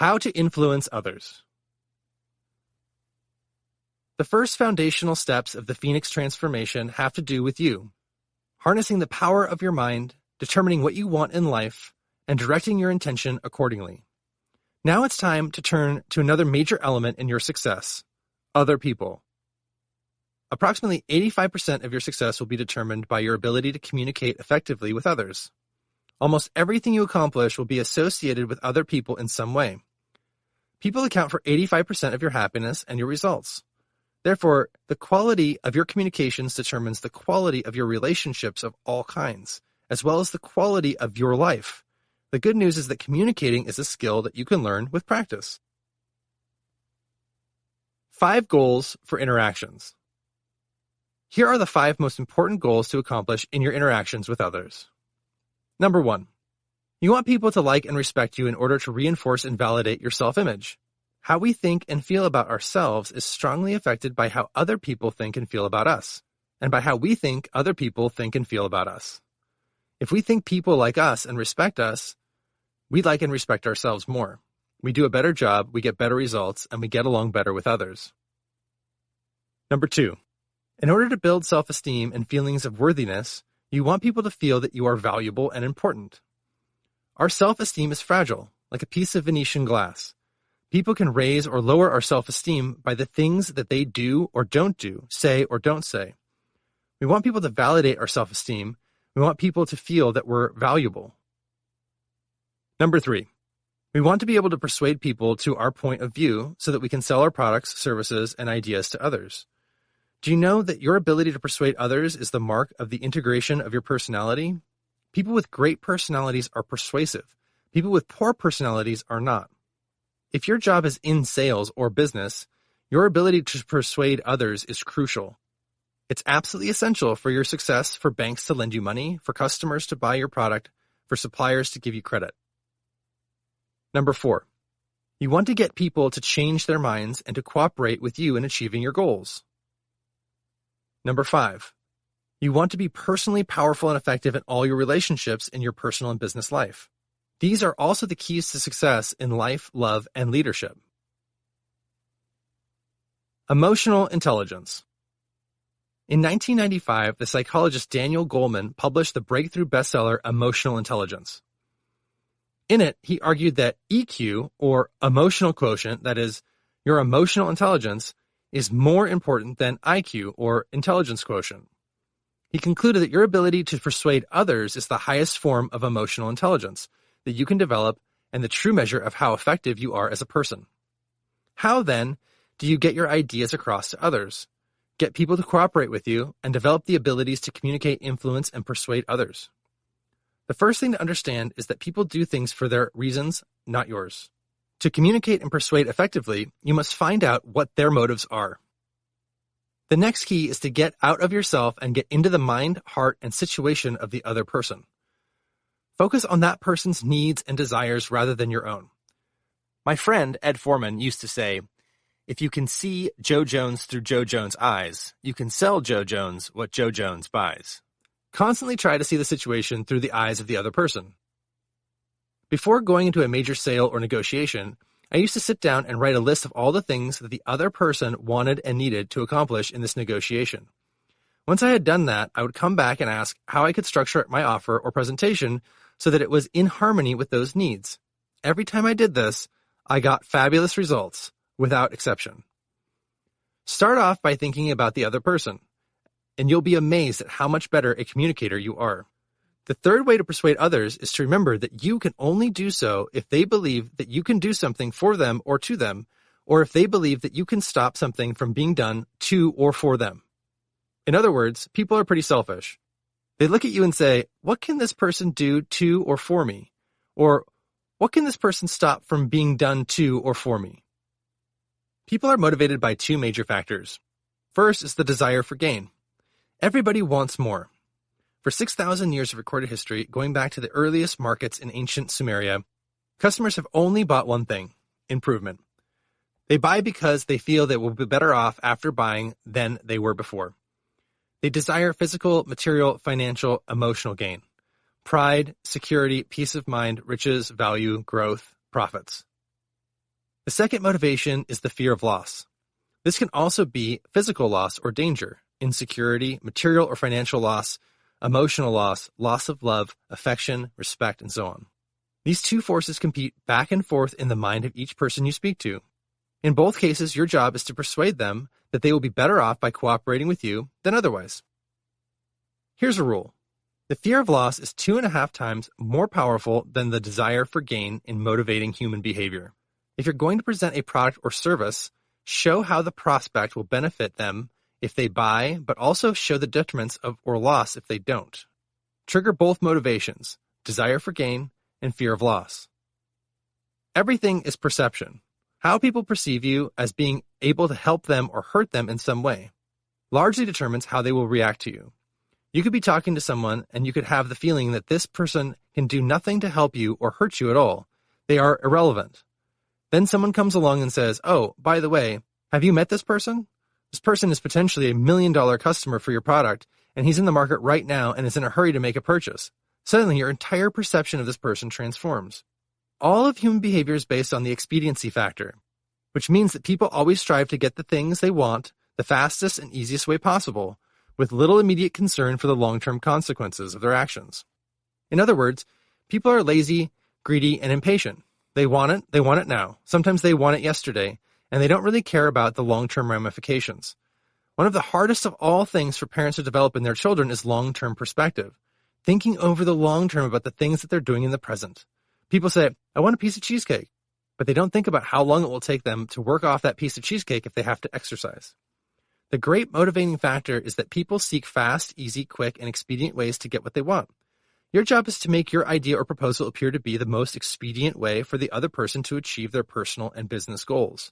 How to influence others. The first foundational steps of the Phoenix transformation have to do with you, harnessing the power of your mind, determining what you want in life, and directing your intention accordingly. Now it's time to turn to another major element in your success, other people. Approximately 85% of your success will be determined by your ability to communicate effectively with others. Almost everything you accomplish will be associated with other people in some way. People account for 85% of your happiness and your results. Therefore, the quality of your communications determines the quality of your relationships of all kinds, as well as the quality of your life. The good news is that communicating is a skill that you can learn with practice. 5 goals for interactions. Here are the 5 most important goals to accomplish in your interactions with others. Number 1. You want people to like and respect you in order to reinforce and validate your self-image. How we think and feel about ourselves is strongly affected by how other people think and feel about us, and by how we think other people think and feel about us. If we think people like us and respect us, we like and respect ourselves more. We do a better job, we get better results, and we get along better with others. Number 2. In order to build self-esteem and feelings of worthiness, you want people to feel that you are valuable and important. Our self-esteem is fragile, like a piece of Venetian glass. People can raise or lower our self-esteem by the things that they do or don't do, say or don't say. We want people to validate our self-esteem. We want people to feel that we're valuable. Number 3. We want to be able to persuade people to our point of view so that we can sell our products, services, and ideas to others. Do you know that your ability to persuade others is the mark of the integration of your personality? People with great personalities are persuasive. People with poor personalities are not. If your job is in sales or business, your ability to persuade others is crucial. It's absolutely essential for your success, for banks to lend you money, for customers to buy your product, for suppliers to give you credit. Number 4. You want to get people to change their minds and to cooperate with you in achieving your goals. Number 5. You want to be personally powerful and effective in all your relationships in your personal and business life. These are also the keys to success in life, love, and leadership. Emotional intelligence. In 1995, the psychologist Daniel Goleman published the breakthrough bestseller Emotional Intelligence. In it, he argued that EQ, or emotional quotient, that is, your emotional intelligence, is more important than IQ, or intelligence quotient. He concluded that your ability to persuade others is the highest form of emotional intelligence that you can develop and the true measure of how effective you are as a person. How, then, do you get your ideas across to others, get people to cooperate with you, and develop the abilities to communicate, influence, and persuade others? The first thing to understand is that people do things for their reasons, not yours. To communicate and persuade effectively, you must find out what their motives are. The next key is to get out of yourself and get into the mind, heart, and situation of the other person. Focus on that person's needs and desires rather than your own. My friend Ed Foreman used to say, if you can see Joe Jones through Joe Jones' eyes, you can sell Joe Jones what Joe Jones buys. Constantly try to see the situation through the eyes of the other person. Before going into a major sale or negotiation, I used to sit down and write a list of all the things that the other person wanted and needed to accomplish in this negotiation. Once I had done that, I would come back and ask how I could structure my offer or presentation so that it was in harmony with those needs. Every time I did this, I got fabulous results, without exception. Start off by thinking about the other person, and you'll be amazed at how much better a communicator you are. The third way to persuade others is to remember that you can only do so if they believe that you can do something for them or to them, or if they believe that you can stop something from being done to or for them. In other words, people are pretty selfish. They look at you and say, what can this person do to or for me? Or, what can this person stop from being done to or for me? People are motivated by 2 major factors. First is the desire for gain. Everybody wants more. For 6,000 years of recorded history, going back to the earliest markets in ancient Sumeria, customers have only bought one thing: improvement. They buy because they feel they will be better off after buying than they were before. They desire physical, material, financial, emotional gain. Pride, security, peace of mind, riches, value, growth, profits. The second motivation is the fear of loss. This can also be physical loss or danger, insecurity, material or financial loss, emotional loss, loss of love, affection, respect, and so on. These two forces compete back and forth in the mind of each person you speak to. In both cases, your job is to persuade them that they will be better off by cooperating with you than otherwise. Here's a rule. The fear of loss is 2.5 times more powerful than the desire for gain in motivating human behavior. If you're going to present a product or service, show how the prospect will benefit them if they buy, but also show the detriments of or loss if they don't. Trigger both motivations, desire for gain and fear of loss. Everything is perception. How people perceive you as being able to help them or hurt them in some way largely determines how they will react to you. You could be talking to someone and you could have the feeling that this person can do nothing to help you or hurt you at all. They are irrelevant. Then someone comes along and says, "Oh, by the way, have you met this person? This person is potentially $1 million customer for your product, and he's in the market right now and is in a hurry to make a purchase." Suddenly, your entire perception of this person transforms. All of human behavior is based on the expediency factor, which means that people always strive to get the things they want the fastest and easiest way possible, with little immediate concern for the long-term consequences of their actions. In other words, people are lazy, greedy, and impatient. They want it now. Sometimes they want it yesterday, and they don't really care about the long-term ramifications. One of the hardest of all things for parents to develop in their children is long-term perspective, thinking over the long term about the things that they're doing in the present. People say, "I want a piece of cheesecake," but they don't think about how long it will take them to work off that piece of cheesecake if they have to exercise. The great motivating factor is that people seek fast, easy, quick, and expedient ways to get what they want. Your job is to make your idea or proposal appear to be the most expedient way for the other person to achieve their personal and business goals.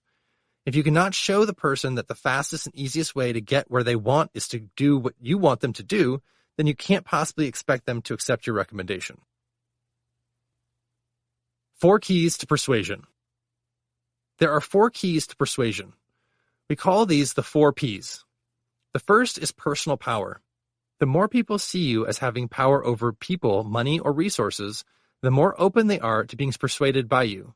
If you cannot show the person that the fastest and easiest way to get where they want is to do what you want them to do, then you can't possibly expect them to accept your recommendation. 4 keys to persuasion. There are 4 keys to persuasion. We call these the 4 Ps. The first is personal power. The more people see you as having power over people, money, or resources, the more open they are to being persuaded by you.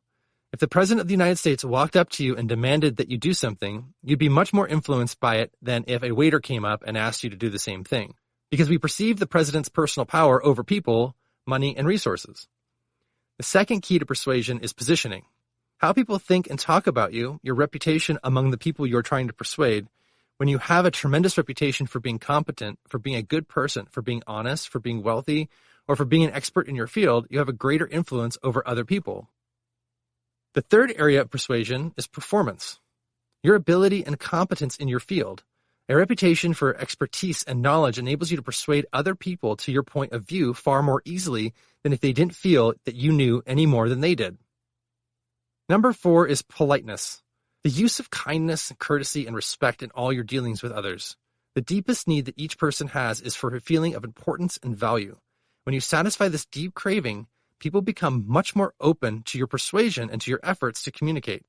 If the President of the United States walked up to you and demanded that you do something, you'd be much more influenced by it than if a waiter came up and asked you to do the same thing, because we perceive the President's personal power over people, money, and resources. The second key to persuasion is positioning. How people think and talk about you, your reputation among the people you're trying to persuade. When you have a tremendous reputation for being competent, for being a good person, for being honest, for being wealthy, or for being an expert in your field, you have a greater influence over other people. The third area of persuasion is performance. Your ability and competence in your field. A reputation for expertise and knowledge enables you to persuade other people to your point of view far more easily than if they didn't feel that you knew any more than they did. Number 4 is politeness. The use of kindness, courtesy, and respect in all your dealings with others. The deepest need that each person has is for a feeling of importance and value. When you satisfy this deep craving, people become much more open to your persuasion and to your efforts to communicate.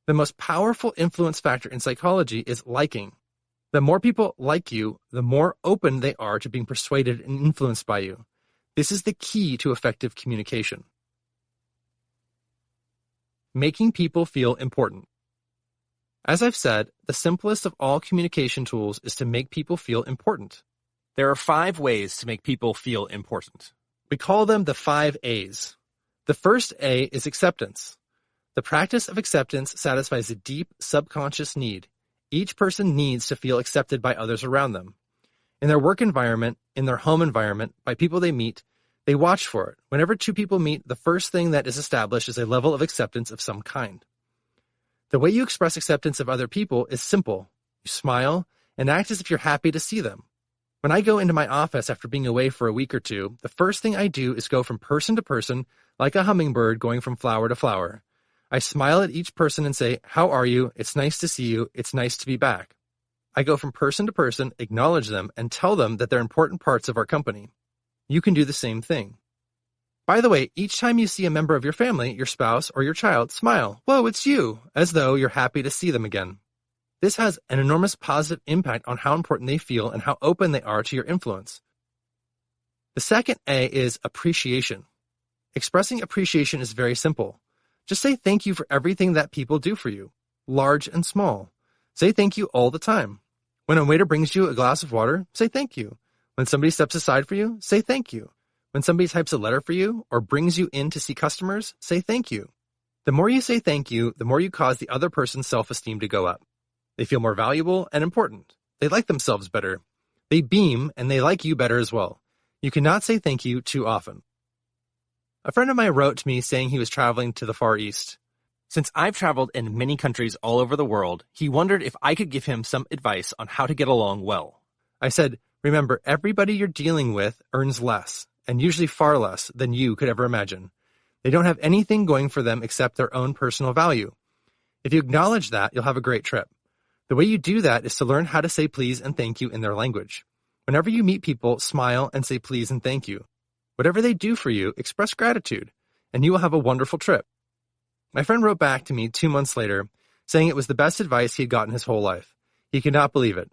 The most powerful influence factor in psychology is liking. The more people like you, the more open they are to being persuaded and influenced by you. This is the key to effective communication. Making people feel important. As I've said, the simplest of all communication tools is to make people feel important. There are 5 ways to make people feel important. We call them the 5 A's. The first A is acceptance. The practice of acceptance satisfies a deep subconscious need. Each person needs to feel accepted by others around them. In their work environment, in their home environment, by people they meet, they watch for it. Whenever 2 people meet, the first thing that is established is a level of acceptance of some kind. The way you express acceptance of other people is simple. You smile and act as if you're happy to see them. When I go into my office after being away for a week or 2, the first thing I do is go from person to person like a hummingbird going from flower to flower. I smile at each person and say, "How are you? It's nice to see you. It's nice to be back." I go from person to person, acknowledge them, and tell them that they're important parts of our company. You can do the same thing. By the way, each time you see a member of your family, your spouse, or your child, smile. "Whoa, it's you," as though you're happy to see them again. This has an enormous positive impact on how important they feel and how open they are to your influence. The second A is appreciation. Expressing appreciation is very simple. Just say thank you for everything that people do for you, large and small. Say thank you all the time. When a waiter brings you a glass of water, say thank you. When somebody steps aside for you, say thank you. When somebody types a letter for you or brings you in to see customers, say thank you. The more you say thank you, the more you cause the other person's self-esteem to go up. They feel more valuable and important. They like themselves better. They beam and they like you better as well. You cannot say thank you too often. A friend of mine wrote to me saying he was traveling to the Far East. Since I've traveled in many countries all over the world, he wondered if I could give him some advice on how to get along well. I said, remember, everybody you're dealing with earns less, and usually far less than you could ever imagine. They don't have anything going for them except their own personal value. If you acknowledge that, you'll have a great trip. The way you do that is to learn how to say please and thank you in their language. Whenever you meet people, smile and say please and thank you. Whatever they do for you, express gratitude, and you will have a wonderful trip. My friend wrote back to me 2 months later, saying it was the best advice he had gotten his whole life. He could not believe it.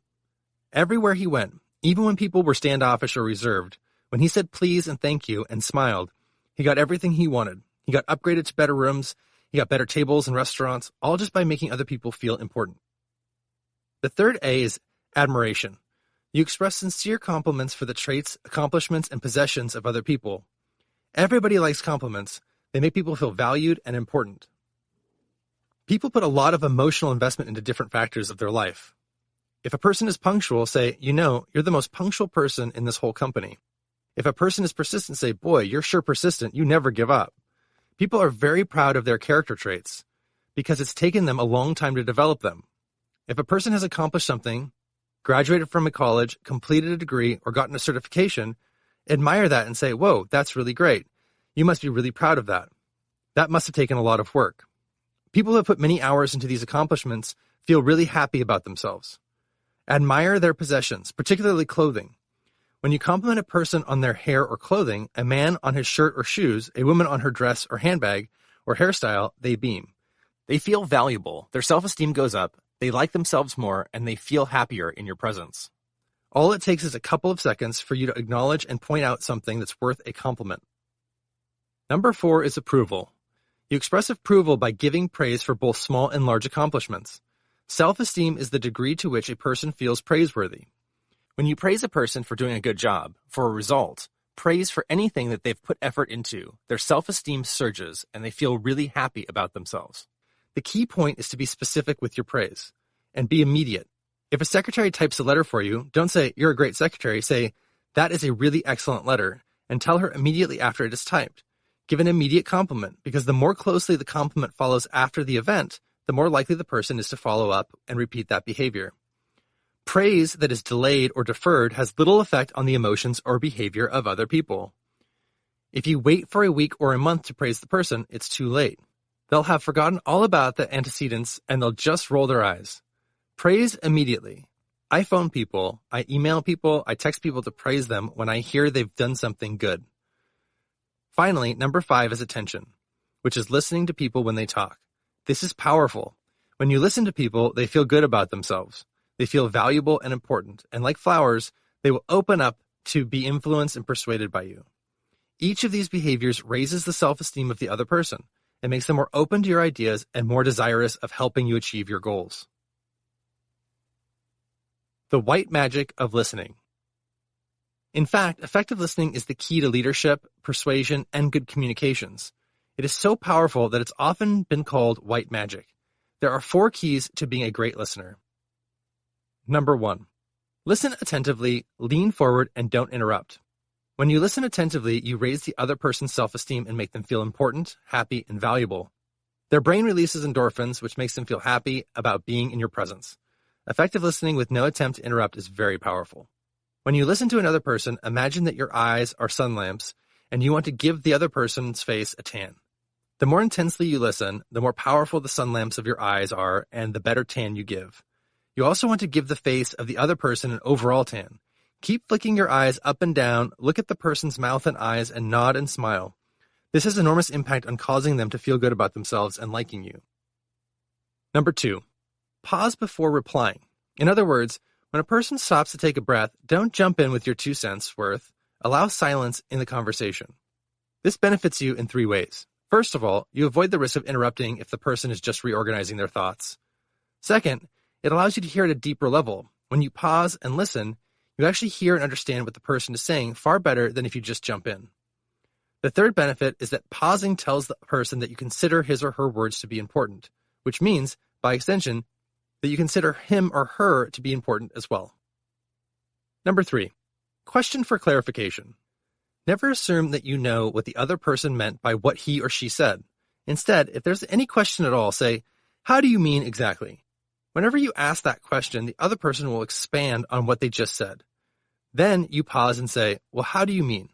Everywhere he went, even when people were standoffish or reserved, when he said please and thank you and smiled, he got everything he wanted. He got upgraded to better rooms, he got better tables in restaurants, all just by making other people feel important. The third A is admiration. You express sincere compliments for the traits, accomplishments, and possessions of other people. Everybody likes compliments. They make people feel valued and important. People put a lot of emotional investment into different factors of their life. If a person is punctual, say, you're the most punctual person in this whole company. If a person is persistent, say, boy, you're sure persistent, you never give up. People are very proud of their character traits because it's taken them a long time to develop them. If a person has accomplished something, graduated from a college, completed a degree, or gotten a certification, admire that and say, whoa, that's really great. You must be really proud of that. That must have taken a lot of work. People who have put many hours into these accomplishments feel really happy about themselves. Admire their possessions, particularly clothing. When you compliment a person on their hair or clothing, a man on his shirt or shoes, a woman on her dress or handbag or hairstyle, they beam. They feel valuable, their self-esteem goes up, they like themselves more, and they feel happier in your presence. All it takes is a couple of seconds for you to acknowledge and point out something that's worth a compliment. Number 4 is approval. You express approval by giving praise for both small and large accomplishments. Self-esteem is the degree to which a person feels praiseworthy. When you praise a person for doing a good job, for a result, praise for anything that they've put effort into, their self-esteem surges and they feel really happy about themselves. The key point is to be specific with your praise and be immediate. If a secretary types a letter for you, don't say, you're a great secretary. Say, that is a really excellent letter, and tell her immediately after it is typed. Give an immediate compliment, because the more closely the compliment follows after the event, the more likely the person is to follow up and repeat that behavior. Praise that is delayed or deferred has little effect on the emotions or behavior of other people. If you wait for a week or a month to praise the person, it's too late. They'll have forgotten all about the antecedents and they'll just roll their eyes. Praise immediately. I phone people, I email people, I text people to praise them when I hear they've done something good. Finally, number 5 is attention, which is listening to people when they talk. This is powerful. When you listen to people, they feel good about themselves. They feel valuable and important, and like flowers, they will open up to be influenced and persuaded by you. Each of these behaviors raises the self-esteem of the other person and makes them more open to your ideas and more desirous of helping you achieve your goals. The white magic of listening. In fact, effective listening is the key to leadership, persuasion, and good communications. It is so powerful that it's often been called white magic. There are 4 keys to being a great listener. Number 1, listen attentively, lean forward, and don't interrupt. When you listen attentively, you raise the other person's self-esteem and make them feel important, happy, and valuable. Their brain releases endorphins, which makes them feel happy about being in your presence. Effective listening with no attempt to interrupt is very powerful. When you listen to another person, imagine that your eyes are sun lamps and you want to give the other person's face a tan. The more intensely you listen, the more powerful the sun lamps of your eyes are and the better tan you give. You also want to give the face of the other person an overall tan. Keep flicking your eyes up and down, look at the person's mouth and eyes, and nod and smile. This has enormous impact on causing them to feel good about themselves and liking you. Number 2, pause before replying. In other words, when a person stops to take a breath, don't jump in with your 2 cents worth. Allow silence in the conversation. This benefits you in 3 ways. First of all, you avoid the risk of interrupting if the person is just reorganizing their thoughts. Second, it allows you to hear at a deeper level. When you pause and listen, you actually hear and understand what the person is saying far better than if you just jump in. The third benefit is that pausing tells the person that you consider his or her words to be important, which means, by extension, that you consider him or her to be important as well. Number 3, question for clarification. Never assume that you know what the other person meant by what he or she said. Instead, if there's any question at all, say, "How do you mean exactly?" Whenever you ask that question, the other person will expand on what they just said. Then you pause and say, "Well, how do you mean?"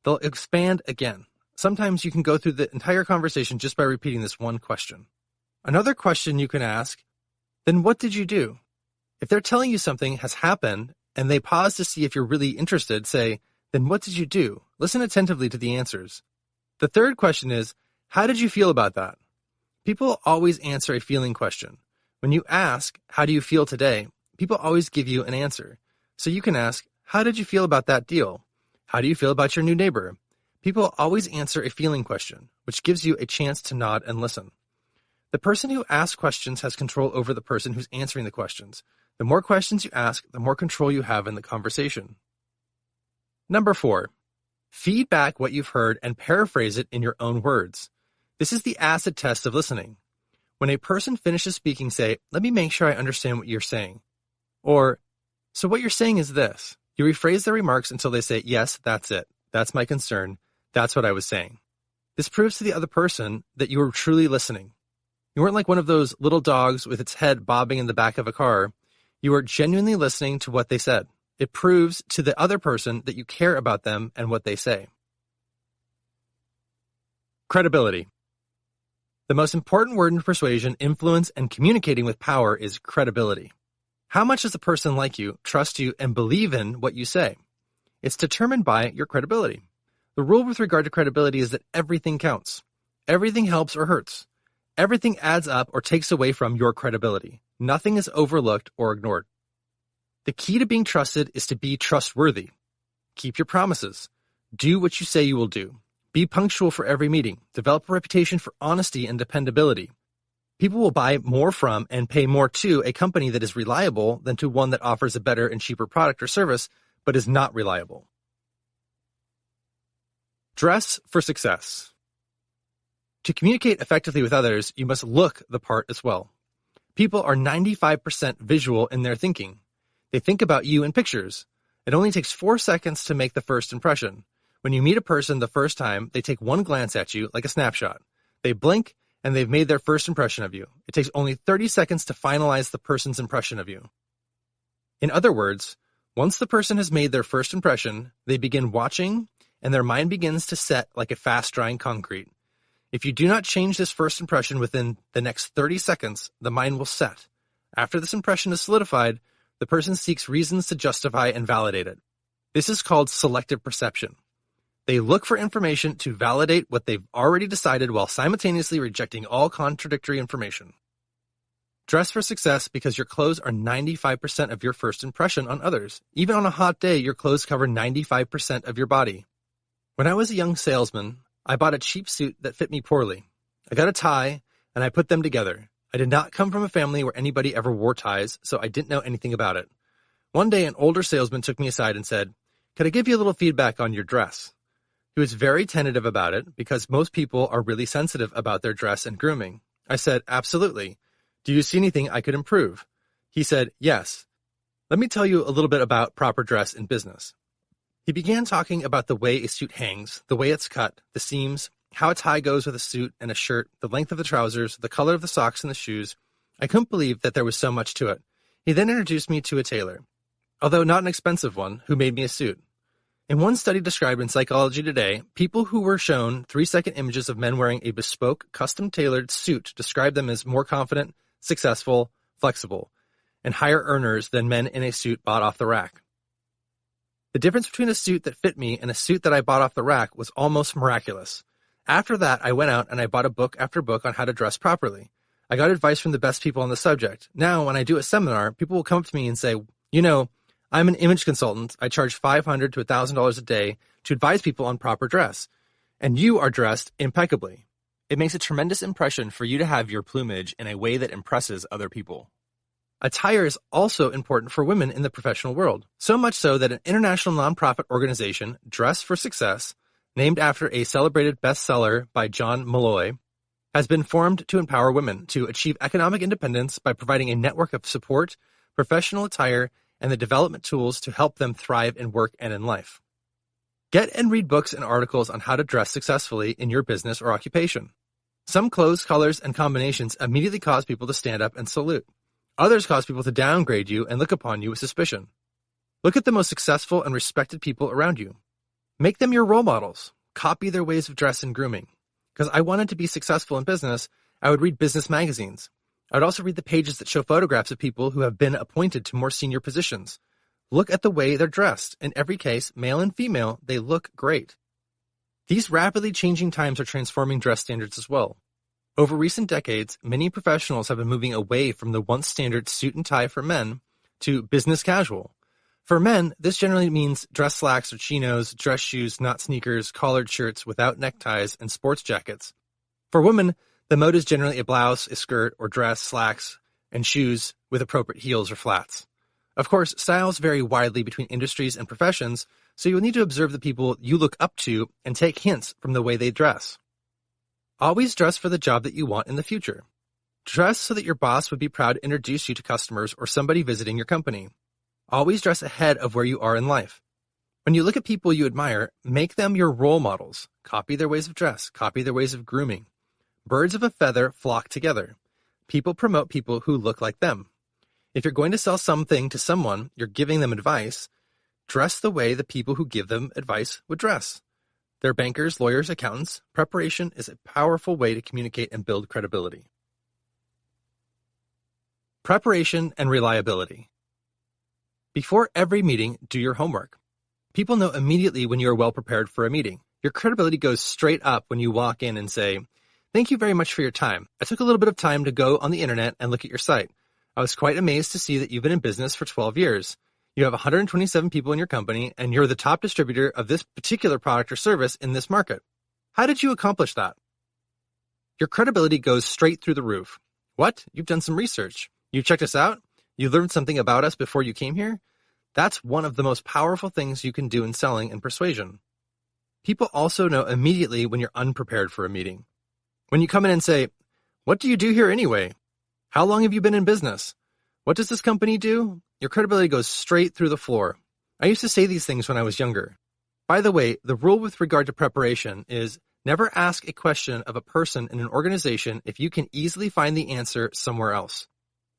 They'll expand again. Sometimes you can go through the entire conversation just by repeating this one question. Another question you can ask, "Then what did you do?" If they're telling you something has happened and they pause to see if you're really interested, say, "Then what did you do?" Listen attentively to the answers. The third question is, "How did you feel about that?" People always answer a feeling question. When you ask, "How do you feel today?" people always give you an answer. So you can ask, "How did you feel about that deal?" "How do you feel about your new neighbor?" People always answer a feeling question, which gives you a chance to nod and listen. The person who asks questions has control over the person who's answering the questions. The more questions you ask, the more control you have in the conversation. Number 4, feed back what you've heard and paraphrase it in your own words. This is the acid test of listening. When a person finishes speaking, say, "Let me make sure I understand what you're saying." Or, "So what you're saying is this." You rephrase their remarks until they say, "Yes, that's it. That's my concern. That's what I was saying." This proves to the other person that you were truly listening. You weren't like one of those little dogs with its head bobbing in the back of a car. You were genuinely listening to what they said. It proves to the other person that you care about them and what they say. Credibility. The most important word in persuasion, influence, and communicating with power is credibility. How much does a person like you, trust you, and believe in what you say? It's determined by your credibility. The rule with regard to credibility is that everything counts. Everything helps or hurts. Everything adds up or takes away from your credibility. Nothing is overlooked or ignored. The key to being trusted is to be trustworthy. Keep your promises. Do what you say you will do. Be punctual for every meeting. Develop a reputation for honesty and dependability. People will buy more from and pay more to a company that is reliable than to one that offers a better and cheaper product or service, but is not reliable. Dress for success. To communicate effectively with others, you must look the part as well. People are 95% visual in their thinking. They think about you in pictures. It only takes 4 seconds to make the first impression. When you meet a person the first time, they take one glance at you like a snapshot. They blink, and they've made their first impression of you. It takes only 30 seconds to finalize the person's impression of you. In other words, once the person has made their first impression, they begin watching, and their mind begins to set like a fast-drying concrete. If you do not change this first impression within the next 30 seconds, the mind will set. After this impression is solidified, the person seeks reasons to justify and validate it. This is called selective perception. They look for information to validate what they've already decided while simultaneously rejecting all contradictory information. Dress for success because your clothes are 95% of your first impression on others. Even on a hot day, your clothes cover 95% of your body. When I was a young salesman, I bought a cheap suit that fit me poorly. I got a tie, and I put them together. I did not come from a family where anybody ever wore ties, so I didn't know anything about it. One day, an older salesman took me aside and said, "Could I give you a little feedback on your dress?" He was very tentative about it because most people are really sensitive about their dress and grooming. I said, "Absolutely. Do you see anything I could improve?" He said, "Yes. Let me tell you a little bit about proper dress in business." He began talking about the way a suit hangs, the way it's cut, the seams, how a tie goes with a suit and a shirt, the length of the trousers, the color of the socks and the shoes. I couldn't believe that there was so much to it. He then introduced me to a tailor, although not an expensive one, who made me a suit. In one study described in Psychology Today, people who were shown 3-second images of men wearing a bespoke, custom-tailored suit described them as more confident, successful, flexible, and higher earners than men in a suit bought off the rack. The difference between a suit that fit me and a suit that I bought off the rack was almost miraculous. After that, I went out and I bought a book after book on how to dress properly. I got advice from the best people on the subject. Now, when I do a seminar, people will come up to me and say, "You know, I'm an image consultant. I charge $500 to $1,000 a day to advise people on proper dress. And you are dressed impeccably. It makes a tremendous impression for you to have your plumage in a way that impresses other people. Attire is also important for women in the professional world, so much so that an international nonprofit organization, Dress for Success, named after a celebrated bestseller by John Malloy, has been formed to empower women to achieve economic independence by providing a network of support, professional attire, and the development tools to help them thrive in work and in life. Get and read books and articles on how to dress successfully in your business or occupation. Some clothes, colors, and combinations immediately cause people to stand up and salute. Others cause people to downgrade you and look upon you with suspicion. Look at the most successful and respected people around you. Make them your role models. Copy their ways of dress and grooming. Because I wanted to be successful in business, I would read business magazines. I would also read the pages that show photographs of people who have been appointed to more senior positions. Look at the way they're dressed. In every case, male and female, they look great. These rapidly changing times are transforming dress standards as well. Over recent decades, many professionals have been moving away from the once standard suit and tie for men to business casual. For men, this generally means dress slacks or chinos, dress shoes, not sneakers, collared shirts without neckties, and sports jackets. For women, the mode is generally a blouse, a skirt, or dress, slacks, and shoes with appropriate heels or flats. Of course, styles vary widely between industries and professions, so you'll need to observe the people you look up to and take hints from the way they dress. Always dress for the job that you want in the future. Dress so that your boss would be proud to introduce you to customers or somebody visiting your company. Always dress ahead of where you are in life. When you look at people you admire, make them your role models. Copy their ways of dress. Copy their ways of grooming. Birds of a feather flock together. People promote people who look like them. If you're going to sell something to someone, you're giving them advice, dress the way the people who give them advice would dress. They're bankers, lawyers, accountants. Preparation is a powerful way to communicate and build credibility. Preparation and reliability. Before every meeting, do your homework. People know immediately when you are well prepared for a meeting. Your credibility goes straight up when you walk in and say, "Thank you very much for your time. I took a little bit of time to go on the internet and look at your site. I was quite amazed to see that you've been in business for 12 years. You have 127 people in your company, and you're the top distributor of this particular product or service in this market. How did you accomplish that?" Your credibility goes straight through the roof. What? You've done some research. You checked us out? You learned something about us before you came here? That's one of the most powerful things you can do in selling and persuasion. People also know immediately when you're unprepared for a meeting. When you come in and say, "What do you do here anyway? How long have you been in business? What does this company do?" Your credibility goes straight through the floor. I used to say these things when I was younger. By the way, the rule with regard to preparation is never ask a question of a person in an organization if you can easily find the answer somewhere else.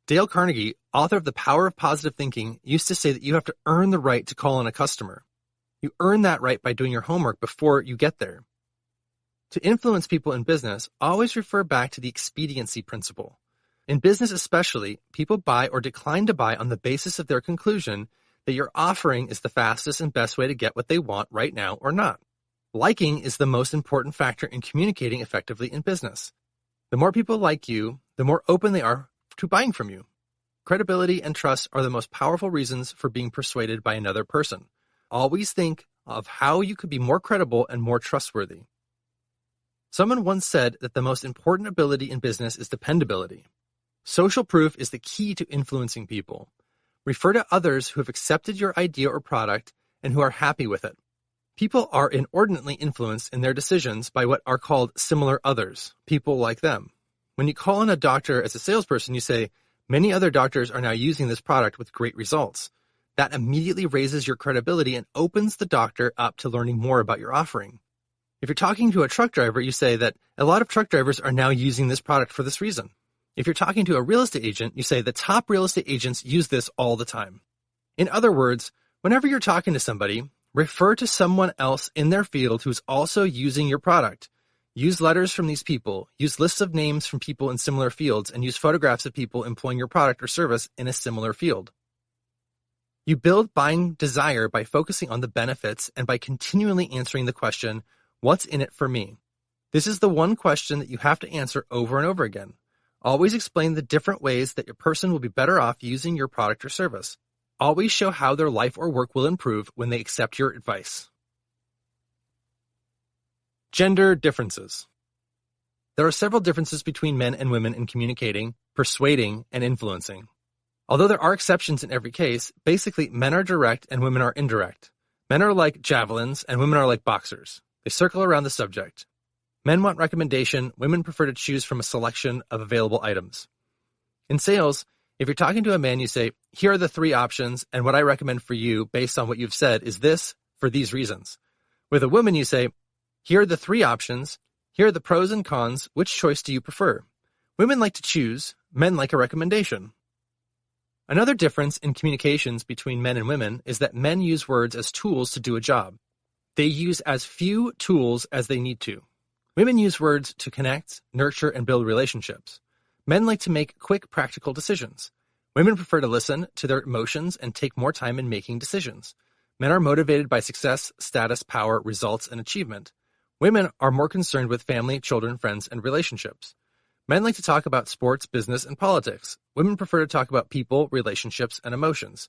Dale Carnegie, author of The Power of Positive Thinking, used to say that you have to earn the right to call on a customer. You earn that right by doing your homework before you get there. To influence people in business, always refer back to the expediency principle. In business especially, people buy or decline to buy on the basis of their conclusion that your offering is the fastest and best way to get what they want right now or not. Liking is the most important factor in communicating effectively in business. The more people like you, the more open they are to buying from you. Credibility and trust are the most powerful reasons for being persuaded by another person. Always think of how you could be more credible and more trustworthy. Someone once said that the most important ability in business is dependability. Social proof is the key to influencing people. Refer to others who have accepted your idea or product and who are happy with it. People are inordinately influenced in their decisions by what are called similar others, people like them. When you call on a doctor as a salesperson, you say, "Many other doctors are now using this product with great results." That immediately raises your credibility and opens the doctor up to learning more about your offering. If you're talking to a truck driver, you say that a lot of truck drivers are now using this product for this reason. If you're talking to a real estate agent, you say the top real estate agents use this all the time. In other words, whenever you're talking to somebody, refer to someone else in their field who's also using your product. Use letters from these people, use lists of names from people in similar fields, and use photographs of people employing your product or service in a similar field. You build buying desire by focusing on the benefits and by continually answering the question, "What's in it for me?" This is the one question that you have to answer over and over again. Always explain the different ways that your person will be better off using your product or service. Always show how their life or work will improve when they accept your advice. Gender differences. There are several differences between men and women in communicating, persuading, and influencing. Although there are exceptions in every case, basically men are direct and women are indirect. Men are like javelins and women are like boxers. They circle around the subject. Men want recommendation, women prefer to choose from a selection of available items. In sales, if you're talking to a man, you say, here are the 3 options, and what I recommend for you based on what you've said is this for these reasons. With a woman, you say, here are the 3 options, here are the pros and cons, which choice do you prefer? Women like to choose, men like a recommendation. Another difference in communications between men and women is that men use words as tools to do a job. They use as few tools as they need to. Women use words to connect, nurture, and build relationships. Men like to make quick, practical decisions. Women prefer to listen to their emotions and take more time in making decisions. Men are motivated by success, status, power, results, and achievement. Women are more concerned with family, children, friends, and relationships. Men like to talk about sports, business, and politics. Women prefer to talk about people, relationships, and emotions.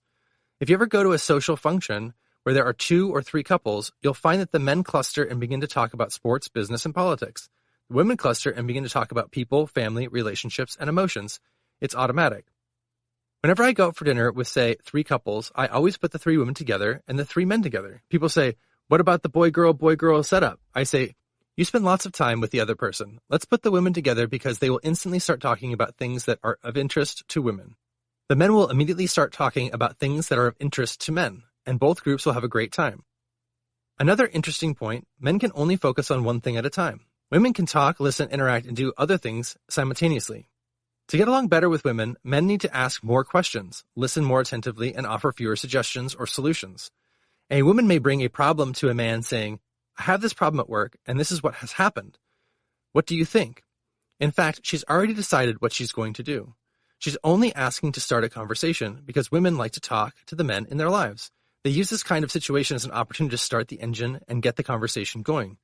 If you ever go to a social function where there are 2 or 3 couples, you'll find that the men cluster and begin to talk about sports, business, and politics. The women cluster and begin to talk about people, family, relationships, and emotions. It's automatic. Whenever I go out for dinner with, say, 3 couples, I always put the 3 women together and the 3 men together. People say, what about the boy-girl setup? I say, you spend lots of time with the other person. Let's put the women together because they will instantly start talking about things that are of interest to women. The men will immediately start talking about things that are of interest to men, and both groups will have a great time. Another interesting point, men can only focus on one thing at a time. Women can talk, listen, interact, and do other things simultaneously. To get along better with women, men need to ask more questions, listen more attentively, and offer fewer suggestions or solutions. A woman may bring a problem to a man saying, I have this problem at work, and this is what has happened. What do you think? In fact, she's already decided what she's going to do. She's only asking to start a conversation because women like to talk to the men in their lives. They use this kind of situation as an opportunity to start the engine and get the conversation going.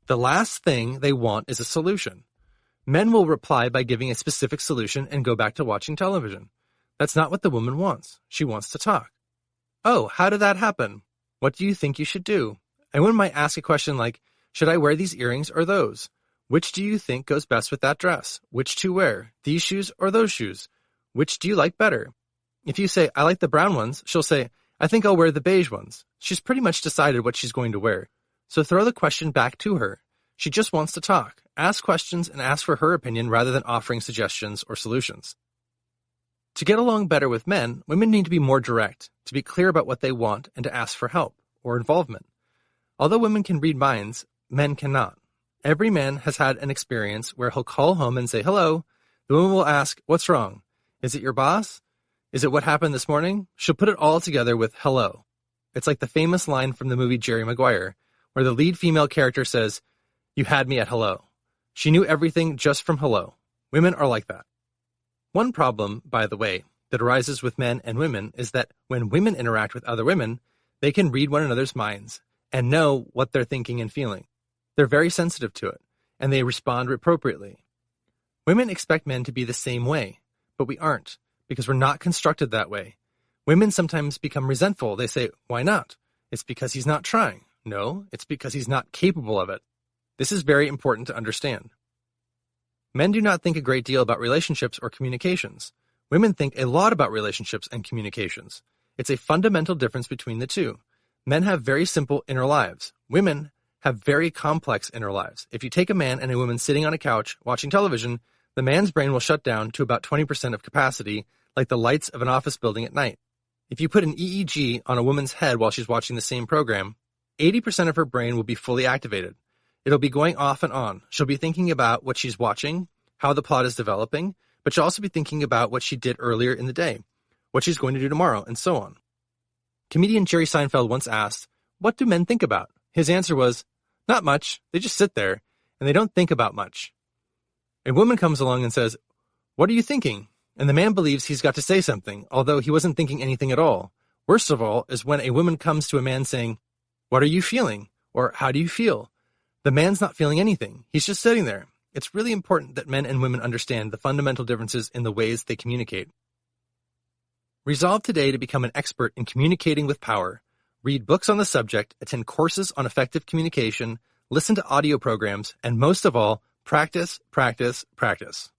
The last thing they want is a solution. Men will reply by giving a specific solution and go back to watching television. That's not what the woman wants. She wants to talk. Oh, how did that happen? What do you think you should do? A woman might ask a question like, should I wear these earrings or those? Which do you think goes best with that dress? Which to wear? These shoes or those shoes? Which do you like better? If you say, I like the brown ones, she'll say, I think I'll wear the beige ones. She's pretty much decided what she's going to wear. So throw the question back to her. She just wants to talk. Ask questions and ask for her opinion rather than offering suggestions or solutions. To get along better with men, women need to be more direct, to be clear about what they want, and to ask for help or involvement. Although women can read minds, men cannot. Every man has had an experience where he'll call home and say, hello. The woman will ask, what's wrong? Is it your boss? Is it what happened this morning? She'll put it all together with hello. It's like the famous line from the movie Jerry Maguire, where the lead female character says, you had me at hello. She knew everything just from hello. Women are like that. One problem, by the way, that arises with men and women is that when women interact with other women, they can read one another's minds and know what they're thinking and feeling. They're very sensitive to it, and they respond appropriately. Women expect men to be the same way, but we aren't, because we're not constructed that way. Women sometimes become resentful. They say, why not? It's because he's not trying. No, it's because he's not capable of it. This is very important to understand. Men do not think a great deal about relationships or communications. Women think a lot about relationships and communications. It's a fundamental difference between the two. Men have very simple inner lives. Women have very complex inner lives. If you take a man and a woman sitting on a couch watching television, the man's brain will shut down to about 20% of capacity, like the lights of an office building at night. If you put an EEG on a woman's head while she's watching the same program, 80% of her brain will be fully activated. It'll be going off and on. She'll be thinking about what she's watching, how the plot is developing, but she'll also be thinking about what she did earlier in the day, what she's going to do tomorrow, and so on. Comedian Jerry Seinfeld once asked, what do men think about? His answer was, not much. They just sit there, and they don't think about much. A woman comes along and says, what are you thinking? And the man believes he's got to say something, although he wasn't thinking anything at all. Worst of all is when a woman comes to a man saying, what are you feeling? Or how do you feel? The man's not feeling anything. He's just sitting there. It's really important that men and women understand the fundamental differences in the ways they communicate. Resolve today to become an expert in communicating with power. Read books on the subject, attend courses on effective communication, listen to audio programs, and most of all, Practice, practice, practice.